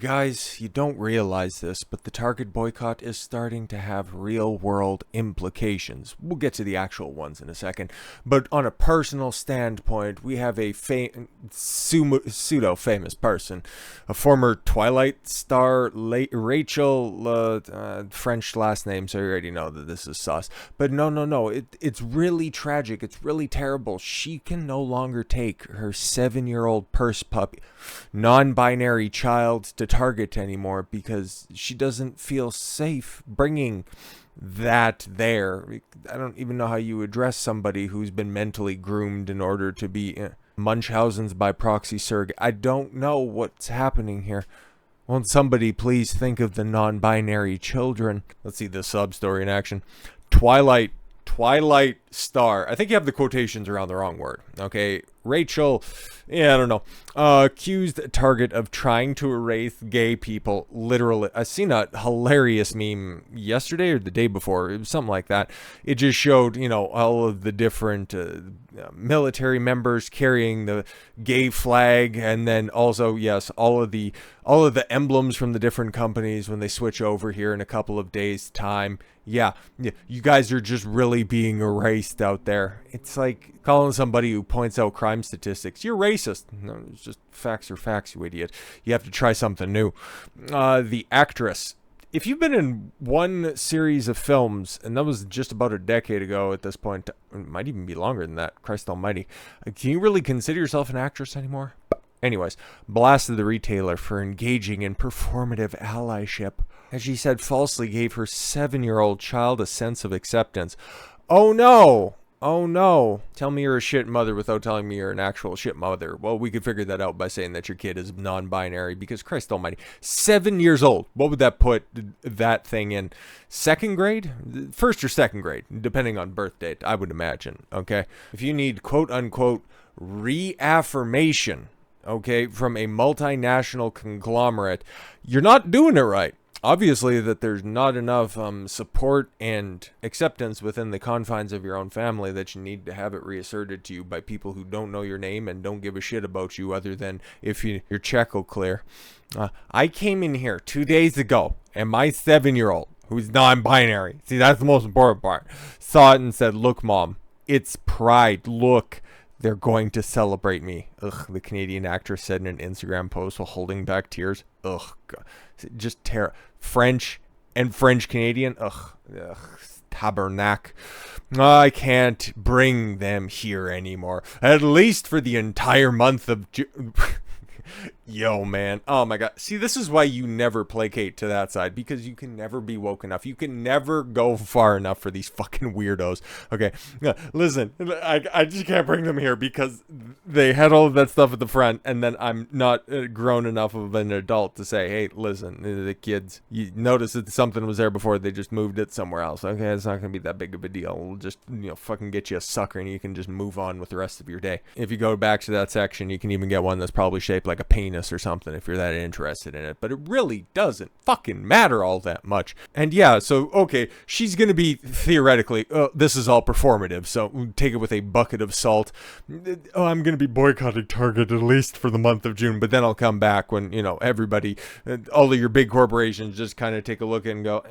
guys, you don't realize this, but the Target boycott is starting to have real-world implications. We'll get to the actual ones in a second. But on a personal standpoint, we have a pseudo-famous person, a former Twilight star, Rachelle, French last name, so you already know that this is sus. But no, it's really tragic. It's really terrible. She can no longer take her 7-year-old purse puppy, non-binary child to Target anymore because she doesn't feel safe bringing that there. I don't even know how you address somebody who's been mentally groomed in order to be Munchausen's by proxy surrogate. I don't know what's happening here. Won't somebody please think of the non-binary children? Let's see the sub-story in action. Twilight star. I think you have the quotations around the wrong word. Okay, Rachel, I don't know, accused Target of trying to erase gay people. Literally, I seen a hilarious meme yesterday or the day before. It was something like that. It just showed, all of the different military members carrying the gay flag, and then also, yes, all of the emblems from the different companies when they switch over here in a couple of days' time. Yeah, you guys are just really being erased out there. It's like calling somebody who points out crime statistics, you're racist. No, it's just facts are facts, you idiot. You have to try something new. The actress. If you've been in one series of films, and that was just about a decade ago at this point, it might even be longer than that, Christ almighty, can you really consider yourself an actress anymore? Anyways, blasted the retailer for engaging in performative allyship, as she said falsely gave her 7-year-old child a sense of acceptance. Oh no! Oh no. Tell me you're a shit mother without telling me you're an actual shit mother. Well, we could figure that out by saying that your kid is non-binary, because Christ almighty, 7 years old. What would that put that thing in? Second grade? First or second grade, depending on birth date, I would imagine, okay? If you need quote-unquote reaffirmation, okay, from a multinational conglomerate, you're not doing it right. Obviously that there's not enough support and acceptance within the confines of your own family that you need to have it reasserted to you by people who don't know your name and don't give a shit about you other than if your check will clear. I came in here 2 days ago and my 7-year-old, who's non-binary, see, that's the most important part, saw it and said, "Look, Mom, it's Pride. Look, they're going to celebrate me." Ugh, the Canadian actress said in an Instagram post while holding back tears. Ugh, God. Just terror. French and French Canadian. Ugh, tabernacle. I can't bring them here anymore. At least for the entire month of June. Yo, man. Oh my God. See, this is why you never placate to that side, because you can never be woke enough. You can never go far enough for these fucking weirdos. Okay. Listen, I just can't bring them here because they had all of that stuff at the front, and then I'm not grown enough of an adult to say, hey, listen, the kids, you notice that something was there before, they just moved it somewhere else. Okay, it's not going to be that big of a deal. We'll just, fucking get you a sucker and you can just move on with the rest of your day. If you go back to that section, you can even get one that's probably shaped like a penis or something if you're that interested in it, but it really doesn't fucking matter all that much. And yeah, so okay, she's gonna be theoretically, this is all performative, so take it with a bucket of salt. Oh, I'm gonna be boycotting Target at least for the month of June, but then I'll come back when everybody, all of your big corporations just kind of take a look and go,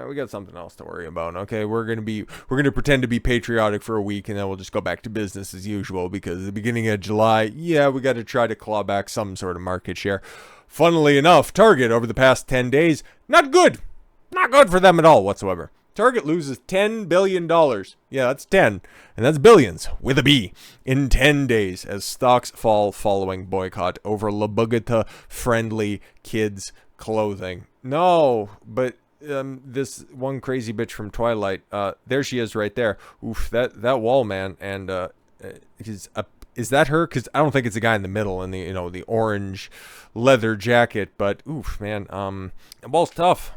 we got something else to worry about. Okay, we're gonna pretend to be patriotic for a week, and then we'll just go back to business as usual, because at the beginning of July, yeah, we got to try to claw back some sort of market share. Funnily enough, Target over the past 10 days, not good for them at all whatsoever. Target loses $10 billion. Yeah, that's 10, and that's billions with a B in 10 days as stocks fall following boycott over La Bogota friendly kids clothing. No, but this one crazy bitch from Twilight, there she is right there. Oof, that wall, man, and is that her? Because I don't think it's the guy in the middle in the the orange leather jacket. But oof, man, the wall's tough.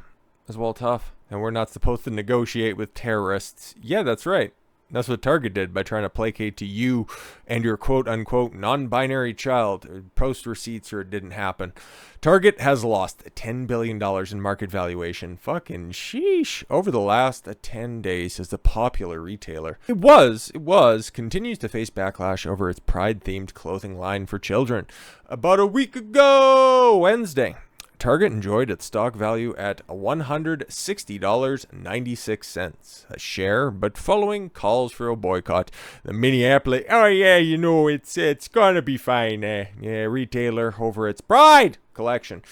This wall tough, and we're not supposed to negotiate with terrorists. Yeah, that's right. That's what Target did by trying to placate to you and your quote-unquote non-binary child. Post receipts or it didn't happen. Target has lost $10 billion in market valuation. Fucking sheesh. Over the last 10 days as a popular retailer. It continues to face backlash over its Pride-themed clothing line for children. About a week ago, Wednesday, Target enjoyed its stock value at $160.96 a share, but following calls for a boycott, the Minneapolis, oh yeah, you know, it's gonna be fine, retailer over its Pride collection,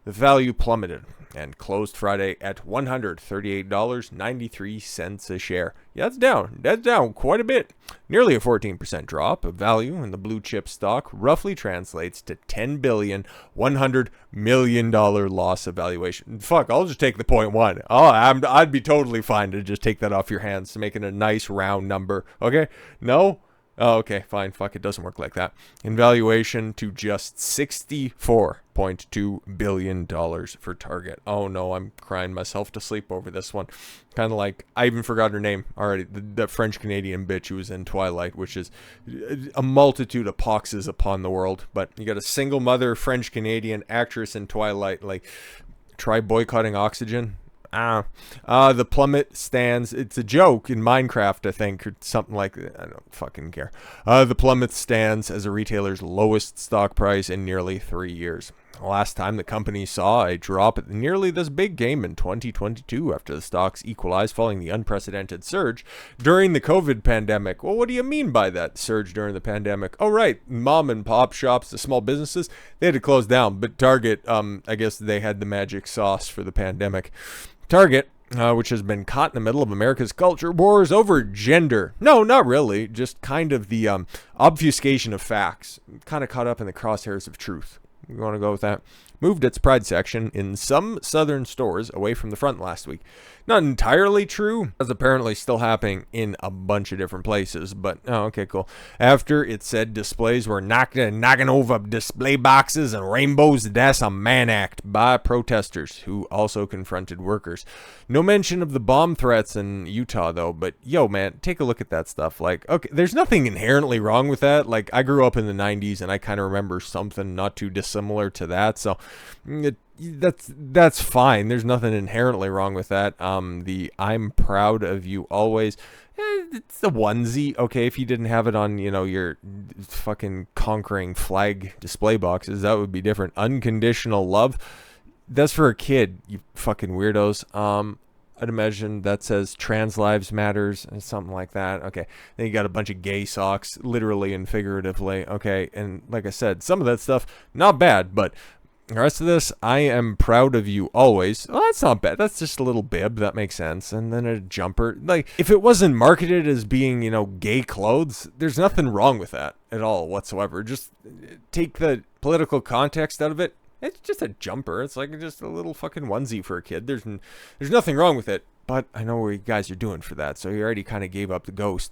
the value plummeted and closed Friday at $138.93 a share. Yeah, that's down. That's down quite a bit. Nearly a 14% drop of value in the blue chip stock roughly translates to $10,100 million loss of valuation. Fuck, I'll just take the 0.1. I'd be totally fine to just take that off your hands to make it a nice round number. Okay? No? Oh, okay, fine. Fuck, it doesn't work like that. In valuation to just $64.2 billion for Target. Oh no, I'm crying myself to sleep over this one. Kind of like, I even forgot her name already. The French-Canadian bitch who was in Twilight, which is a multitude of poxes upon the world. But you got a single mother French-Canadian actress in Twilight. Like, try boycotting oxygen. The plummet stands, it's a joke in Minecraft, I think, or something like that. I don't fucking care. The plummet stands as a retailer's lowest stock price in nearly 3 years. Last time the company saw a drop at nearly this big came in 2022 after the stocks equalized following the unprecedented surge during the COVID pandemic. Well, what do you mean by that surge during the pandemic? Oh, right. Mom and pop shops, the small businesses, they had to close down. But Target, I guess they had the magic sauce for the pandemic. Target, which has been caught in the middle of America's culture wars over gender. No, not really. Just kind of the obfuscation of facts. Kind of caught up in the crosshairs of truth. You want to go with that? Moved its Pride section in some southern stores away from the front last week. Not entirely true. That's apparently still happening in a bunch of different places, but oh, okay, cool. After it said displays were knocking over display boxes and rainbows, that's a man act by protesters who also confronted workers. No mention of the bomb threats in Utah, though, but yo, man, take a look at that stuff. Like, okay, there's nothing inherently wrong with that. Like, I grew up in the 90s, and I kind of remember something not too dissimilar to that, so that's fine. There's nothing inherently wrong with that. The I'm proud of you always, it's the onesie. Okay, if you didn't have it on, your fucking conquering flag display boxes, that would be different. Unconditional love, that's for a kid, you fucking weirdos. I'd imagine that says trans lives matters and something like that. Okay, then you got a bunch of gay socks, literally and figuratively. Okay, and like I said, some of that stuff not bad, but the rest of this, I am proud of you always. Well, that's not bad. That's just a little bib. That makes sense. And then a jumper. Like, if it wasn't marketed as being, gay clothes, there's nothing wrong with that at all whatsoever. Just take the political context out of it. It's just a jumper. It's like just a little fucking onesie for a kid. There's nothing wrong with it. But I know what you guys are doing for that, so you already kind of gave up the ghost.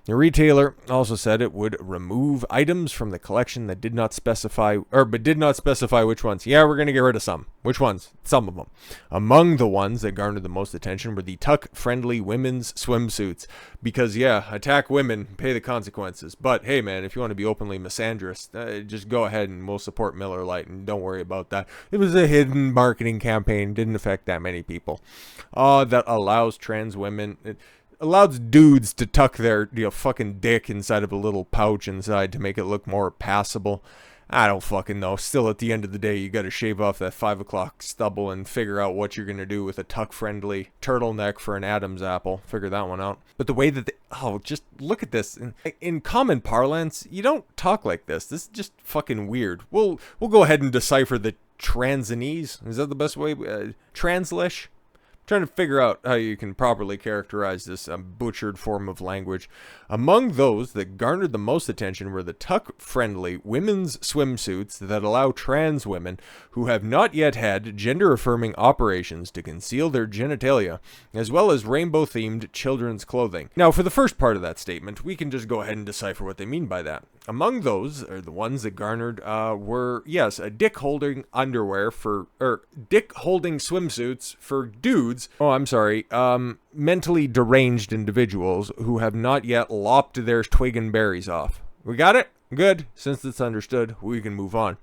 The retailer also said it would remove items from the collection that did not specify which ones. Yeah, we're going to get rid of some. Which ones? Some of them. Among the ones that garnered the most attention were the tuck-friendly women's swimsuits. Because, yeah, attack women, pay the consequences. But, hey, man, if you want to be openly misandrous, just go ahead and we'll support Miller Lite, and don't worry about that. It was a hidden marketing campaign. Didn't affect that many people. That allows trans women, it allows dudes to tuck their fucking dick inside of a little pouch inside to make it look more passable. I don't fucking know. Still, at the end of the day, you got to shave off that 5 o'clock stubble and figure out what you're going to do with a tuck-friendly turtleneck for an Adam's apple. Figure that one out. But the way that just look at this. In common parlance, you don't talk like this. This is just fucking weird. We'll go ahead and decipher the transanese. Is that the best way? Translish? Trying to figure out how you can properly characterize this butchered form of language. Among those that garnered the most attention were the tuck-friendly women's swimsuits that allow trans women who have not yet had gender-affirming operations to conceal their genitalia, as well as rainbow-themed children's clothing. Now, for the first part of that statement, we can just go ahead and decipher what they mean by that. Among those, are the ones that garnered, were, yes, a dick-holding underwear dick-holding swimsuits for dudes. Oh, I'm sorry. Mentally deranged individuals who have not yet lopped their twig and berries off. We got it? Good. Since it's understood, we can move on.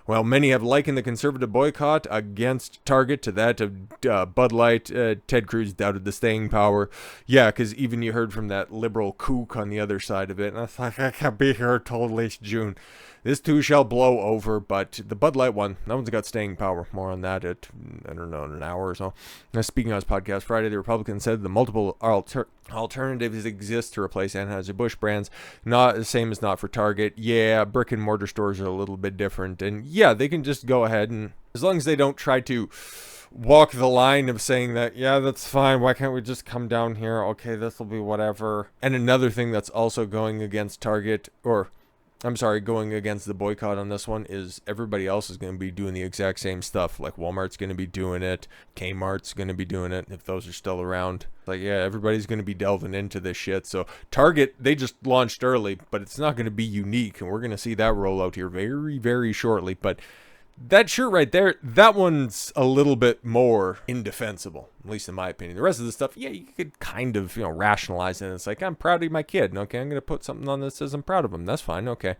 Well, many have likened the conservative boycott against Target to that of Bud Light. Ted Cruz doubted the staying power. Yeah, because even you heard from that liberal kook on the other side of it. And I thought, I can't be here till at least June. this too shall blow over, but the Bud Light one, that one's got staying power. More on that at, I don't know, in an hour or so. Now, speaking on his podcast Friday, the Republican said the multiple alternatives exist to replace Anheuser-Busch brands. Not the same as not for Target. Yeah, brick and mortar stores are a little bit different. And yeah, they can just go ahead and, as long as they don't try to walk the line of saying that, yeah, that's fine, why can't we just come down here? Okay, this will be whatever. And another thing that's also going against Target, or I'm sorry, going against the boycott on this one, is everybody else is going to be doing the exact same stuff. Like Walmart's going to be doing it, Kmart's going to be doing it, if those are still around. Like, yeah, everybody's going to be delving into this shit. So Target, they just launched early, but it's not going to be unique, and we're going to see that roll out here very, very shortly. But that shirt right there, that one's a little bit more indefensible, at least in my opinion. The rest of the stuff, yeah, you could kind of, rationalize it. It's like, I'm proud of my kid. Okay, I'm going to put something on that says I'm proud of him. That's fine. Okay.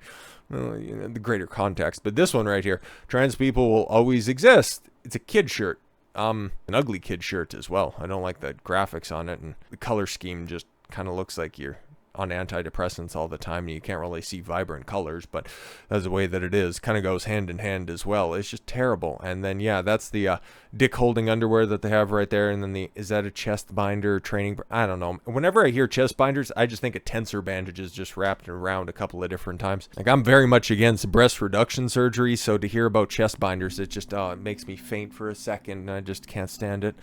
The greater context. But this one right here, trans people will always exist. It's a kid shirt. An ugly kid shirt as well. I don't like the graphics on it, and the color scheme just kind of looks like you're on antidepressants all the time and you can't really see vibrant colors, but that's the way that it is. Kind of goes hand in hand as well. It's just terrible. And then yeah, that's the dick holding underwear that they have right there. And then is that a chest binder training? I don't know. Whenever I hear chest binders, I just think of tensor bandages just wrapped around a couple of different times. Like, I'm very much against breast reduction surgery, so to hear about chest binders, it just it makes me faint for a second. I just can't stand it.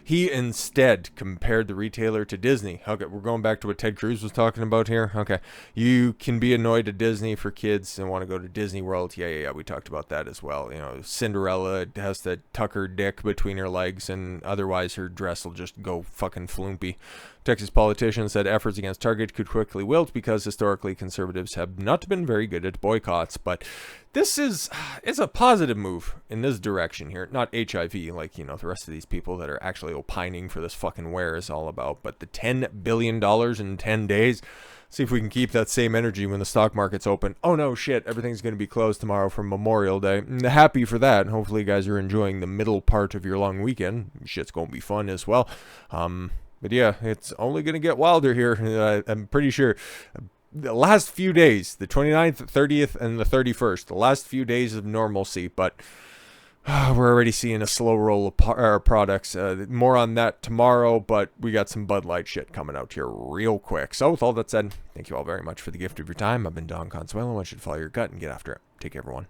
He instead compared the retailer to Disney. Okay, we're going back to what Ted Cruz was talking about here. Okay, you can be annoyed at Disney for kids and want to go to Disney World. Yeah, we talked about that as well. Cinderella has to tuck her dick between her legs, and otherwise her dress will just go fucking flumpy. Texas politician said efforts against Target could quickly wilt because historically conservatives have not been very good at boycotts. But this is, it's a positive move in this direction here. Not HIV, like, the rest of these people that are actually opining for this fucking wear is all about. But the $10 billion in 10 days. See if we can keep that same energy when the stock market's open. Oh no, shit, everything's going to be closed tomorrow for Memorial Day. Happy for that. Hopefully you guys are enjoying the middle part of your long weekend. Shit's going to be fun as well. But yeah, it's only going to get wilder here. I'm pretty sure the last few days, the 29th, 30th, and the 31st, the last few days of normalcy, but we're already seeing a slow roll of products. More on that tomorrow, but we got some Bud Light shit coming out here real quick. So with all that said, thank you all very much for the gift of your time. I've been Don Consuelo. I want you to follow your gut and get after it. Take care, everyone.